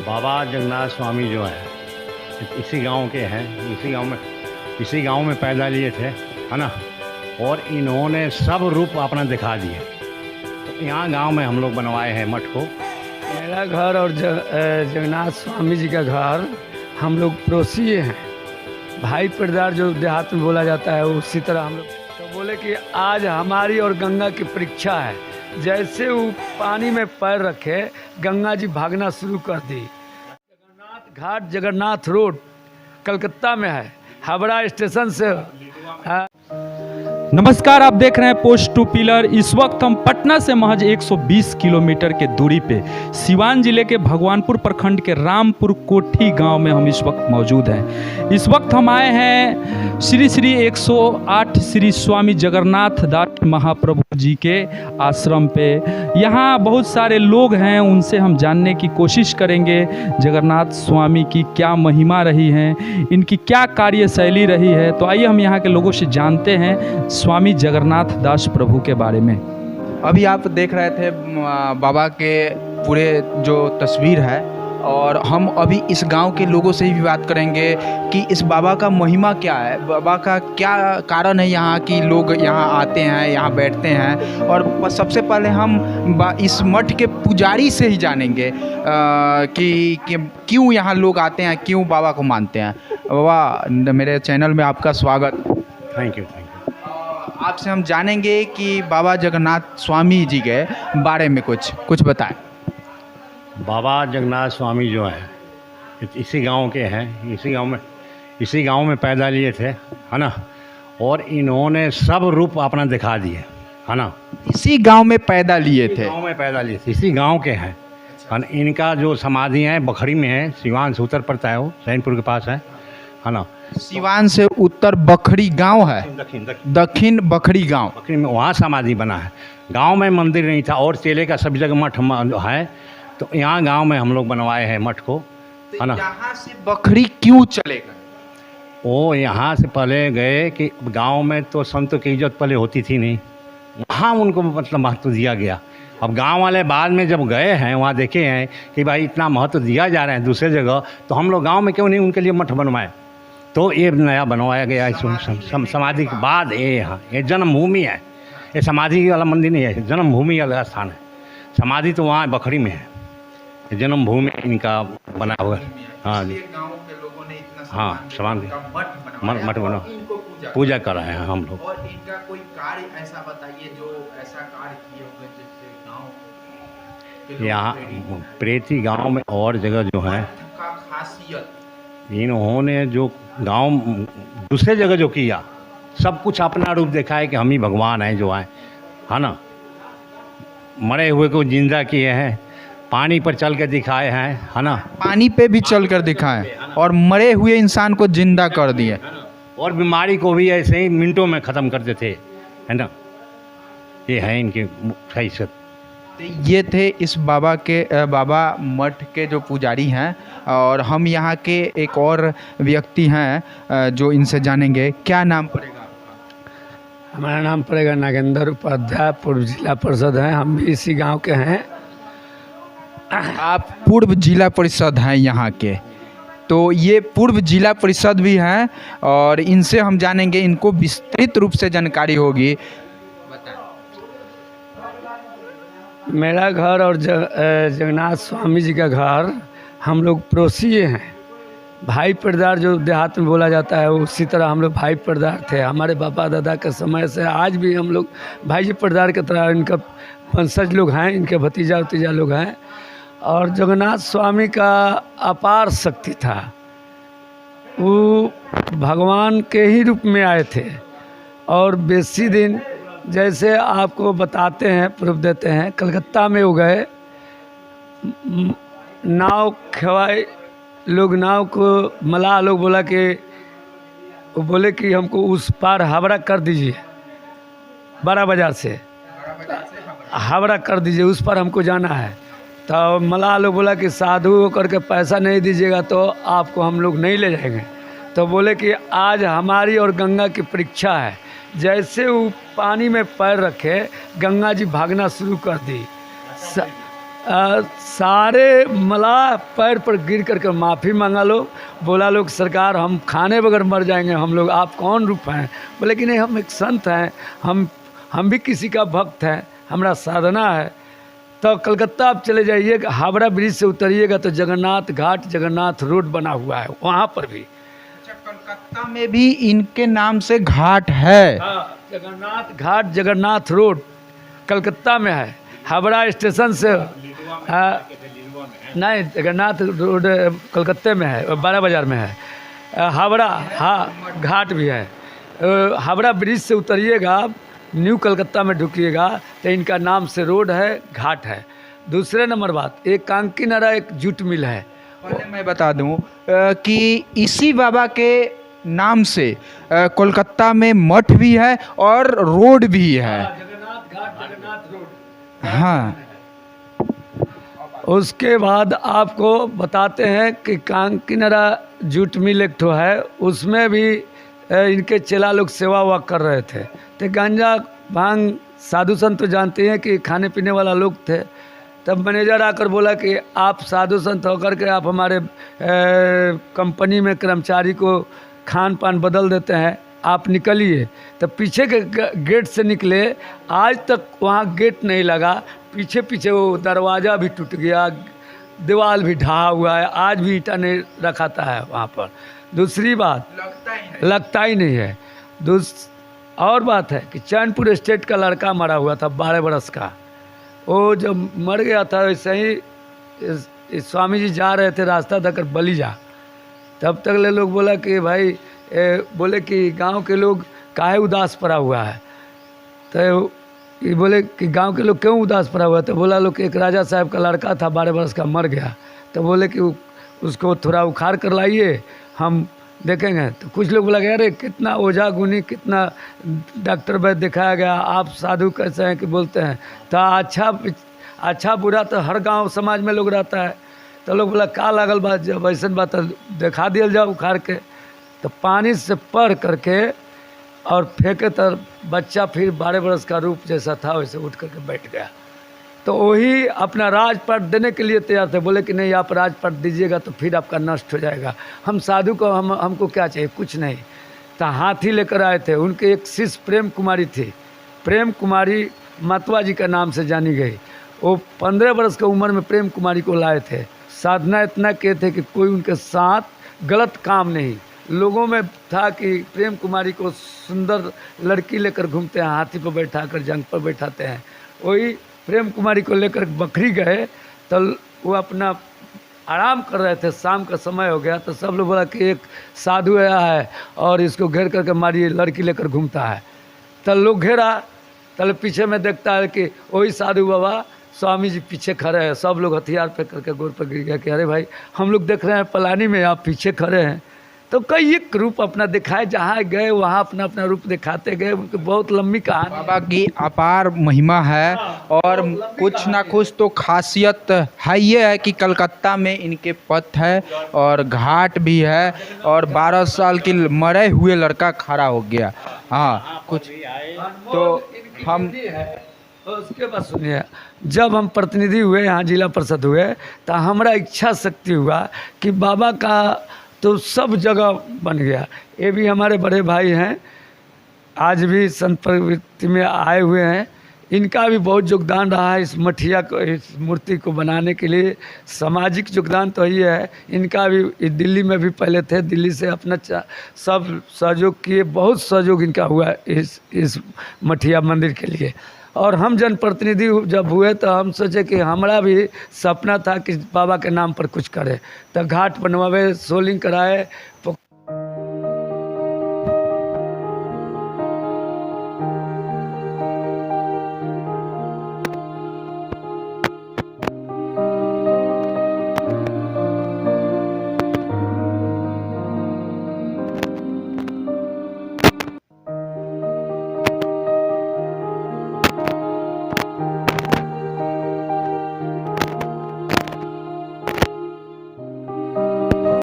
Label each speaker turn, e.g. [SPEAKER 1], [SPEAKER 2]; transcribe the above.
[SPEAKER 1] बाबा जगन्नाथ स्वामी जो है इसी गांव के हैं। इसी गांव में पैदा लिए थे, है ना। और इन्होंने सब रूप अपना दिखा दिए। तो यहाँ गांव में हम लोग बनवाए हैं मठ को।
[SPEAKER 2] मेरा घर और जगन्नाथ स्वामी जी का घर हम लोग पड़ोसी हैं। भाई परिदार जो देहात में बोला जाता है उसी तरह हम लोग तो बोले कि आज हमारी और गंगा की परीक्षा है। जैसे वो पानी में पैर रखे गंगा जी भागना शुरू कर दी। जगन्नाथ घाट जगन्नाथ रोड कलकत्ता में है, हावड़ा स्टेशन से।
[SPEAKER 3] नमस्कार, आप देख रहे हैं पोस्ट टू पिलर। इस वक्त हम पटना से महज 120 किलोमीटर के दूरी पे सिवान जिले के भगवानपुर प्रखंड के रामपुर कोठी गांव में हम इस वक्त मौजूद हैं। इस वक्त हम आए हैं श्री 108 श्री स्वामी जगन्नाथ दास महाप्रभु जी के आश्रम पे। यहाँ बहुत सारे लोग हैं, उनसे हम जानने की कोशिश करेंगे जगन्नाथ स्वामी की क्या महिमा रही है, इनकी क्या कार्यशैली रही है। तो आइए हम यहाँ के लोगों से जानते हैं स्वामी जगन्नाथ दास प्रभु के बारे में।
[SPEAKER 4] अभी आप देख रहे थे बाबा के पूरे जो तस्वीर है, और हम अभी इस गांव के लोगों से ही बात करेंगे कि इस बाबा का महिमा क्या है, बाबा का क्या कारण है यहाँ की लोग यहाँ आते हैं, यहाँ बैठते हैं। और सबसे पहले हम इस मठ के पुजारी से ही जानेंगे कि क्यों यहाँ लोग आते हैं, क्यों बाबा को मानते हैं। बाबा, मेरे चैनल में आपका स्वागत।
[SPEAKER 1] Thank you.
[SPEAKER 4] आपसे हम जानेंगे कि बाबा जगन्नाथ स्वामी जी के बारे में कुछ बताएं।
[SPEAKER 1] बाबा जगन्नाथ स्वामी जो है इसी गांव के हैं। इसी गांव में पैदा लिए थे, है ना। और इन्होंने सब रूप अपना दिखा दिए, है ना।
[SPEAKER 4] इसी गांव में पैदा लिए थे?
[SPEAKER 1] इसी गांव के हैं। इनका जो समाधि है बखरी में है, सिवान से उत्तर पड़ता है, वो सैनपुर के पास है ना।
[SPEAKER 4] सिवान से उत्तर बखरी गांव है, दक्षिण बखरी गांव।
[SPEAKER 1] बखरी में वहाँ समाधि बना है। गांव में मंदिर नहीं था और चेले का सभी जगह मठ है। तो यहाँ गांव में हम लोग बनवाए हैं मठ को, है ना।
[SPEAKER 4] यहाँ से बखरी क्यों चले गए?
[SPEAKER 1] वो यहाँ से पहले गए कि गांव में तो संतों की इज्जत पहले होती थी नहीं, वहाँ उनको मतलब महत्व दिया गया। अब गांव वाले बाद में जब गए हैं वहाँ देखे हैं कि भाई इतना महत्व दिया जा रहा है दूसरे जगह, तो हम लोग गाँव में क्यों नहीं उनके लिए मठ बनवाए। तो ये नया बनवाया गया है समाधि के बाद। ये जन्मभूमि है, ये समाधि वाला मंदिर नहीं है, जन्मभूमि वाला स्थान है। समाधि तो वहाँ बखरी में है, जन्मभूमि इनका बना हुआ है। हाँ जी, हाँ समान मठ बना, पूजा कर रहे हैं हम लोग।
[SPEAKER 4] और इनका कोई कार्य ऐसा बताइए जो ऐसा कार्य किए होंगे जिससे गांव
[SPEAKER 1] यहाँ प्रेती गांव में और जगह जो है
[SPEAKER 4] का खासियत,
[SPEAKER 1] इन्होंने जो गांव दूसरे जगह जो किया सब कुछ अपना रूप देखा है कि हम ही भगवान हैं जो आए, है ना। मरे हुए को जिंदा किए हैं, पानी पर चल के दिखाए हैं, है ना।
[SPEAKER 4] पानी पे भी चल कर दिखाए और मरे हुए इंसान को जिंदा कर दिए,
[SPEAKER 1] और बीमारी को भी ऐसे ही मिनटों में ख़त्म कर देते, है ना। ये है इनकी हैसियत।
[SPEAKER 4] ये थे इस बाबा के बाबा मठ के जो पुजारी हैं। और हम यहाँ के एक और व्यक्ति हैं जो इनसे जानेंगे। क्या नाम पड़ेगा आपका?
[SPEAKER 2] हमारा नाम पड़ेगा नागेंद्र उपाध्याय, पूर्व जिला परिषद हैं। हम भी इसी गांव के हैं।
[SPEAKER 4] आप पूर्व जिला परिषद हैं यहाँ के, तो ये पूर्व जिला परिषद भी हैं और इनसे हम जानेंगे, इनको विस्तृत रूप से जानकारी होगी।
[SPEAKER 2] मेरा घर और जगन्नाथ स्वामी जी का घर हम लोग पड़ोसी हैं। भाई परिदार जो देहात में बोला जाता है उसी तरह हम लोग भाई परिदार थे। हमारे पापा दादा के समय से आज भी हम लोग भाई जी परिदार की तरह इनका वंशज लोग हैं, इनके भतीजा उतीजा लोग हैं। और जगन्नाथ स्वामी का अपार शक्ति था, वो भगवान के ही रूप में आए थे। और बेसी दिन जैसे आपको बताते हैं, प्रूफ देते हैं, कलकत्ता में हो गए, नाव खवाए लोग, नाव को मलाह लोग बोला कि वो बोले कि हमको उस पार हावड़ा कर दीजिए, बड़ा बाज़ार से हावड़ा कर दीजिए, उस पर हमको जाना है। तो मलाह लोग बोला कि साधु होकर के पैसा नहीं दीजिएगा तो आपको हम लोग नहीं ले जाएंगे। तो बोले कि आज हमारी और गंगा की परीक्षा है। जैसे वो पानी में पैर रखे गंगा जी भागना शुरू कर दी। सारे मलाह पैर पर गिर करके माफ़ी मांगा लो, बोला लोग सरकार हम खाने बगैर मर जाएंगे हम लोग, आप कौन रूप हैं? बोले कि नहीं हम एक संत हैं, हम भी किसी का भक्त हैं, हमारा साधना है। तो कलकत्ता आप चले जाइएगा, हावड़ा ब्रिज से उतरिएगा तो जगन्नाथ घाट जगन्नाथ रोड बना हुआ है, वहाँ पर भी।
[SPEAKER 4] अच्छा, कलकत्ता में भी इनके नाम से घाट है?
[SPEAKER 2] हाँ, जगन्नाथ घाट जगन्नाथ रोड कलकत्ता में है। हावड़ा स्टेशन से नहीं, जगन्नाथ रोड कलकत्ते में है, 12 बाज़ार में है। हावड़ा हाँ घाट भी है। हावड़ा ब्रिज से उतरिएगा, न्यू कलकत्ता में ढुकिएगा तो इनका नाम से रोड है, घाट है। दूसरे नंबर बात, एक कांकीनारा एक जूट मिल है।
[SPEAKER 4] पहले मैं बता दूं कि इसी बाबा के नाम से कोलकाता में मठ भी है और रोड भी है।
[SPEAKER 2] जगन्नाथ घाट जगन्नाथ रोड।
[SPEAKER 4] हाँ,
[SPEAKER 2] उसके बाद आपको बताते हैं कि कांकीनारा जूट मिल एक ठो है, उसमें भी इनके चेला लोग सेवा हुआ कर रहे थे। तो गांजा भांग साधु संत तो जानते हैं कि खाने पीने वाला लोग थे। तब मैनेजर आकर बोला कि आप साधु संत होकर के आप हमारे कंपनी में कर्मचारी को खान पान बदल देते हैं, आप निकलिए। तब पीछे के गेट से निकले, आज तक वहाँ गेट नहीं लगा, पीछे पीछे वो दरवाज़ा भी टूट गया, दीवार भी ढहा हुआ है, आज भी ईंटा नहीं रखाता है वहाँ पर। दूसरी बात लगता ही नहीं है। और बात है कि चैनपुर स्टेट का लड़का मरा हुआ था 12 बरस का, वो जब मर गया था वैसे ही स्वामी जी जा रहे थे रास्ता देकर बलिजा, तब तक ले लोग बोला कि भाई बोले कि गांव के लोग काहे उदास पड़ा हुआ है। तो ये बोले कि गांव के लोग क्यों उदास पड़ा हुआ है? तो बोला लोग कि एक राजा साहब का लड़का था 12 बरस का मर गया, तो बोले कि उसको थोड़ा उखाड़ कर लाइए हम देखेंगे। तो कुछ लोग बोला कि अरे कितना ओझा गुनी कितना डॉक्टर वैद्य दिखाया गया, आप साधु कैसे हैं कि बोलते हैं। तो अच्छा बुरा तो हर गांव समाज में लोग रहता है। तो लोग बोला का लागल बात, जब ऐसा बात दिखा दिया जाओ उखाड़ के। तो पानी से पढ़ करके और फेंके तो बच्चा फिर 12 बरस का रूप जैसा था वैसे उठ करके बैठ गया। तो वही अपना राजपाट देने के लिए तैयार थे, बोले कि नहीं आप राजपाट दीजिएगा तो फिर आपका नष्ट हो जाएगा। हम साधु को हमको क्या चाहिए, कुछ नहीं। तो हाथी लेकर आए थे, उनके एक शिष्य प्रेम कुमारी थी, प्रेम कुमारी मतवा जी का नाम से जानी गई। वो 15 बरस की उम्र में प्रेम कुमारी को लाए थे। साधना इतना किए थे कि कोई उनके साथ गलत काम नहीं। लोगों में था कि प्रेम कुमारी को सुंदर लड़की लेकर घूमते हैं, हाथी पर बैठा कर जंग पर बैठाते हैं। वही प्रेम कुमारी को लेकर बखरी गए तो वो अपना आराम कर रहे थे, शाम का समय हो गया। तो सब लोग बोला कि एक साधु आया है और इसको घेर करके मारिए, लड़की लेकर घूमता है। तो लोग घेरा, तो पीछे में देखता है कि वही साधु बाबा स्वामी जी पीछे खड़े हैं। सब लोग हथियार पे करके गोर पर गिर गया कि अरे भाई हम लोग देख रहे हैं पलानी में, आप पीछे खड़े हैं। तो कई एक रूप अपना दिखाए, जहाँ गए वहाँ अपना अपना रूप दिखाते गए। उनकी बहुत लंबी कहानी,
[SPEAKER 4] बाबा की अपार महिमा है और कुछ ना कुछ तो खासियत है। ये है कि कलकत्ता में इनके पथ है और घाट भी है और 12 साल की मरे हुए लड़का खड़ा हो गया। हाँ, कुछ तो हम
[SPEAKER 2] उसके बाद सुनिए, जब हम प्रतिनिधि हुए यहाँ जिला परिषद हुए तो हमारा इच्छा शक्ति हुआ कि बाबा का तो सब जगह बन गया। ये भी हमारे बड़े भाई हैं, आज भी संत प्रवृत्ति में आए हुए हैं। इनका भी बहुत योगदान रहा है इस मठिया को, इस मूर्ति को बनाने के लिए। सामाजिक योगदान तो ये है, इनका भी दिल्ली में भी पहले थे, दिल्ली से अपना सब सहयोग किए, बहुत सहयोग इनका हुआ इस मठिया मंदिर के लिए। और हम जनप्रतिनिधि जब हुए तो हम सोचे कि हमारा भी सपना था कि बाबा के नाम पर कुछ करें। तो घाट बनवावे, सोलिंग कराए,